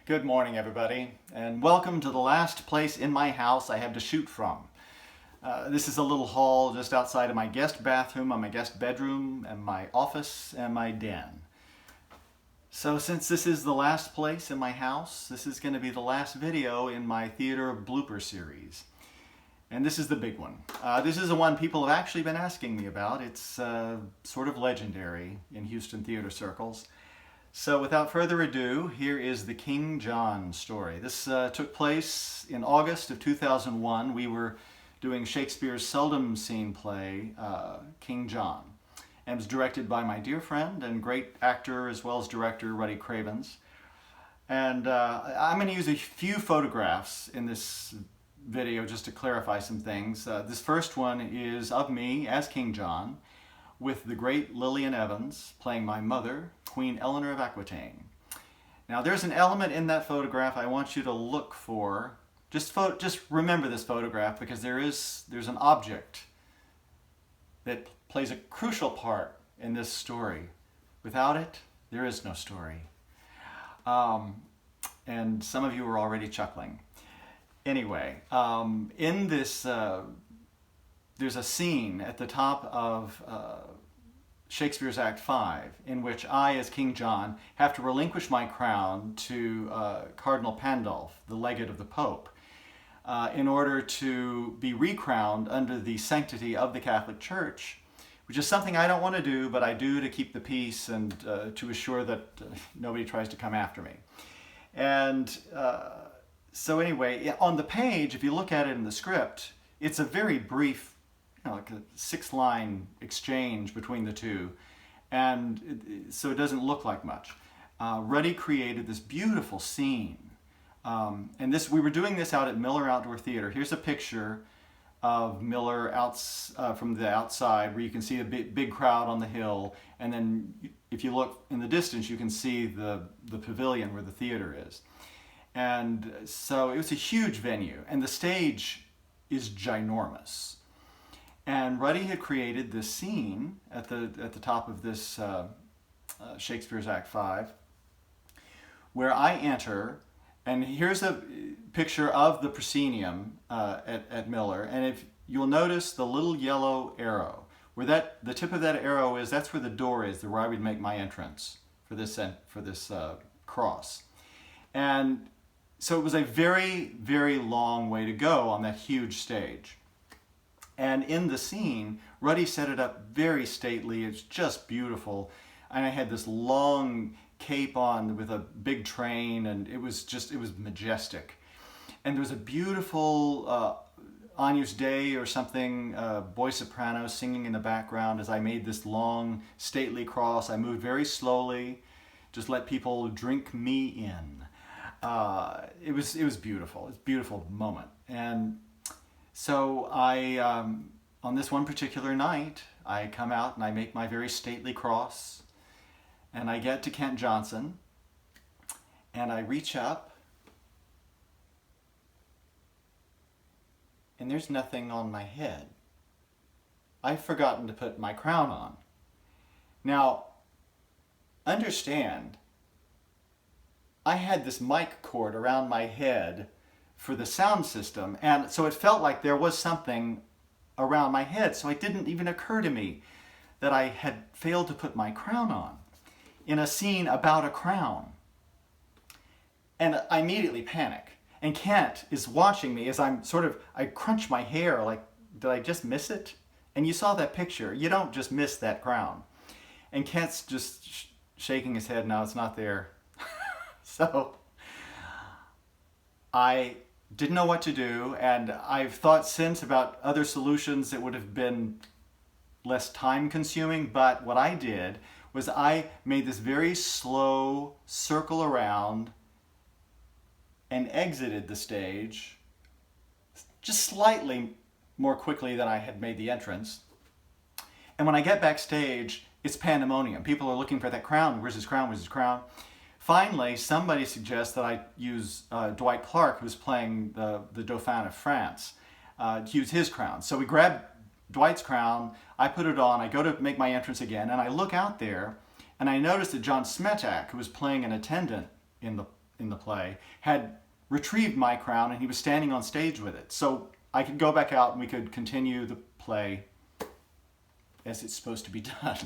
Good morning, everybody, and welcome to the last place in my house I have to shoot from. This is a little hall just outside of my guest bathroom, my guest bedroom, and my office, and my den. So since this is the last place in my house, this is going to be the last video in my theater blooper series. And this is the big one. This is the one people have actually been asking me about. It's sort of legendary in Houston theater circles. So without further ado, here is the King John story. This took place in August of 2001. We were doing Shakespeare's seldom seen play, King John. And it was directed by my dear friend and great actor as well as director, Ruddy Cravens. And I'm going to use a few photographs in this video just to clarify some things. This first one is of me as King John, with the great Lillian Evans playing my mother, Queen Eleanor of Aquitaine. Now there's an element in that photograph I want you to look for. Just remember this photograph because there's an object that plays a crucial part in this story. Without it, there is no story. And some of you are already chuckling. Anyway, in this there's a scene at the top of Shakespeare's Act 5 in which I, as King John, have to relinquish my crown to Cardinal Pandulph, the legate of the Pope, in order to be recrowned under the sanctity of the Catholic Church, which is something I don't want to do, but I do to keep the peace and to assure that nobody tries to come after me. And so anyway, on the page, if you look at it in the script, it's a very brief, like a 6-line exchange between the two, and so it doesn't look like much. Ruddy created this beautiful scene, and we were doing this out at Miller Outdoor Theater. Here's a picture of Miller from the outside, where you can see a big crowd on the hill, and then if you look in the distance, you can see the pavilion where the theater is. And so it was a huge venue, and the stage is ginormous. And Ruddy had created this scene at the top of this Shakespeare's Act 5, where I enter, and here's a picture of the proscenium at Miller, and if you'll notice the little yellow arrow, where the tip of that arrow is, that's where the door is, where I would make my entrance for this cross. And so it was a very, very long way to go on that huge stage. And in the scene, Ruddy set it up very stately. It's just beautiful. And I had this long cape on with a big train, and it was majestic. And there was a beautiful Agnus Dei or something, boy soprano singing in the background as I made this long, stately cross. I moved very slowly, just let people drink me in. It was beautiful. It's a beautiful moment. And so on this one particular night, I come out and I make my very stately cross, and I get to Kent Johnson, and I reach up, and there's nothing on my head. I've forgotten to put my crown on. Now, understand, I had this mic cord around my head for the sound system, and so it felt like there was something around my head, so it didn't even occur to me that I had failed to put my crown on in a scene about a crown. And I immediately panic, and Kent is watching me as I crunch my hair like, did I just miss it? And you saw that picture. You don't just miss that crown. And Kent's just shaking his head, no, it's not there. So I didn't know what to do, and I've thought since about other solutions that would have been less time consuming, but what I did was I made this very slow circle around and exited the stage just slightly more quickly than I had made the entrance. And when I get backstage, it's pandemonium. People are looking for that crown. Where's his crown? Where's his crown? Finally, somebody suggests that I use Dwight Clark, who's playing the Dauphin of France, to use his crown. So we grab Dwight's crown, I put it on, I go to make my entrance again, and I look out there, and I notice that John Smetak, who was playing an attendant in in the play, had retrieved my crown and he was standing on stage with it. So I could go back out and we could continue the play as it's supposed to be done.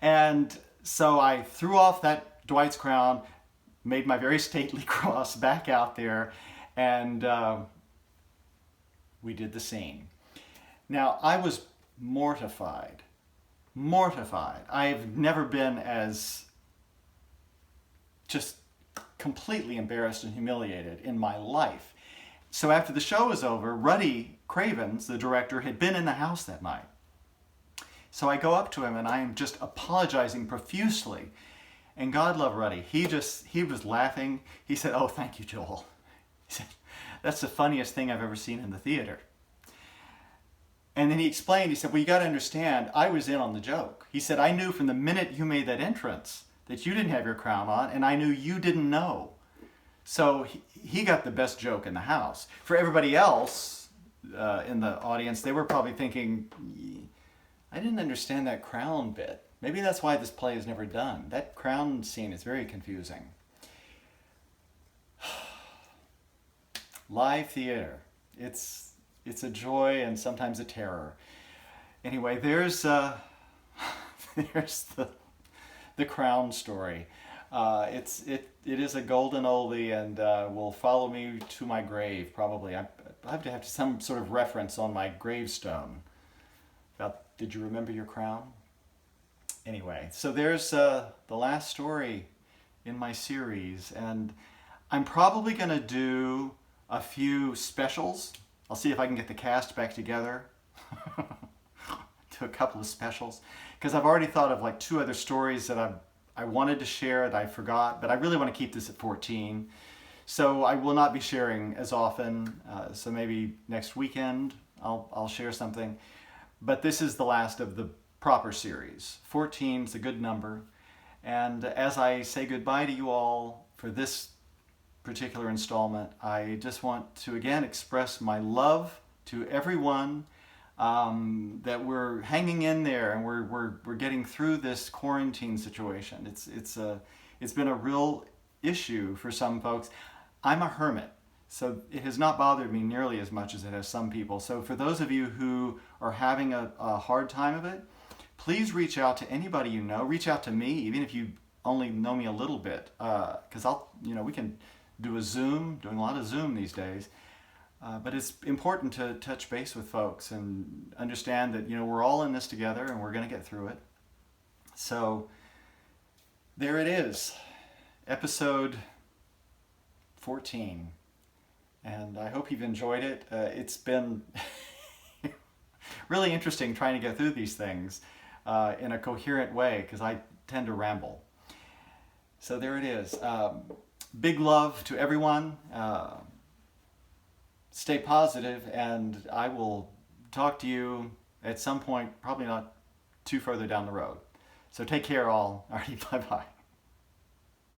And so I threw off that Dwight's crown, made my very stately cross back out there, and we did the scene. Now, I was mortified. I've never been as just completely embarrassed and humiliated in my life. So after the show was over, Ruddy Cravens, the director, had been in the house that night. So I go up to him and I am just apologizing profusely. And God love Ruddy. He was laughing. He said, "Oh, thank you, Joel." He said, "That's the funniest thing I've ever seen in the theater." And then he explained, he said, "Well, you got to understand, I was in on the joke." He said, "I knew from the minute you made that entrance that you didn't have your crown on, and I knew you didn't know." So he got the best joke in the house. For everybody else in the audience, they were probably thinking, "I didn't understand that crown bit. Maybe that's why this play is never done. That crown scene is very confusing." Live theater. It's a joy and sometimes a terror. Anyway, there's there's the crown story. It is a golden oldie and will follow me to my grave probably. I have to have some sort of reference on my gravestone about, "Did you remember your crown?" Anyway, so there's the last story in my series, and I'm probably going to do a few specials. I'll see if I can get the cast back together. Do a couple of specials, because I've already thought of like 2 other stories that I wanted to share that I forgot, but I really want to keep this at 14. So I will not be sharing as often. So maybe next weekend I'll share something. But this is the last of the proper series. 14 is a good number. And as I say goodbye to you all for this particular installment, I just want to again express my love to everyone, that we're hanging in there and we're getting through this quarantine situation. It's been a real issue for some folks. I'm a hermit, so it has not bothered me nearly as much as it has some people. So for those of you who are having a hard time of it, please reach out to anybody you know. Reach out to me, even if you only know me a little bit, because we can do a Zoom, doing a lot of Zoom these days. But it's important to touch base with folks and understand that, we're all in this together and we're going to get through it. So there it is, episode 14. And I hope you've enjoyed it. It's been really interesting trying to get through these things in a coherent way, because I tend to ramble. So there it is. Big love to everyone. Stay positive, and I will talk to you at some point, probably not too further down the road. So take care all. Alrighty, bye-bye.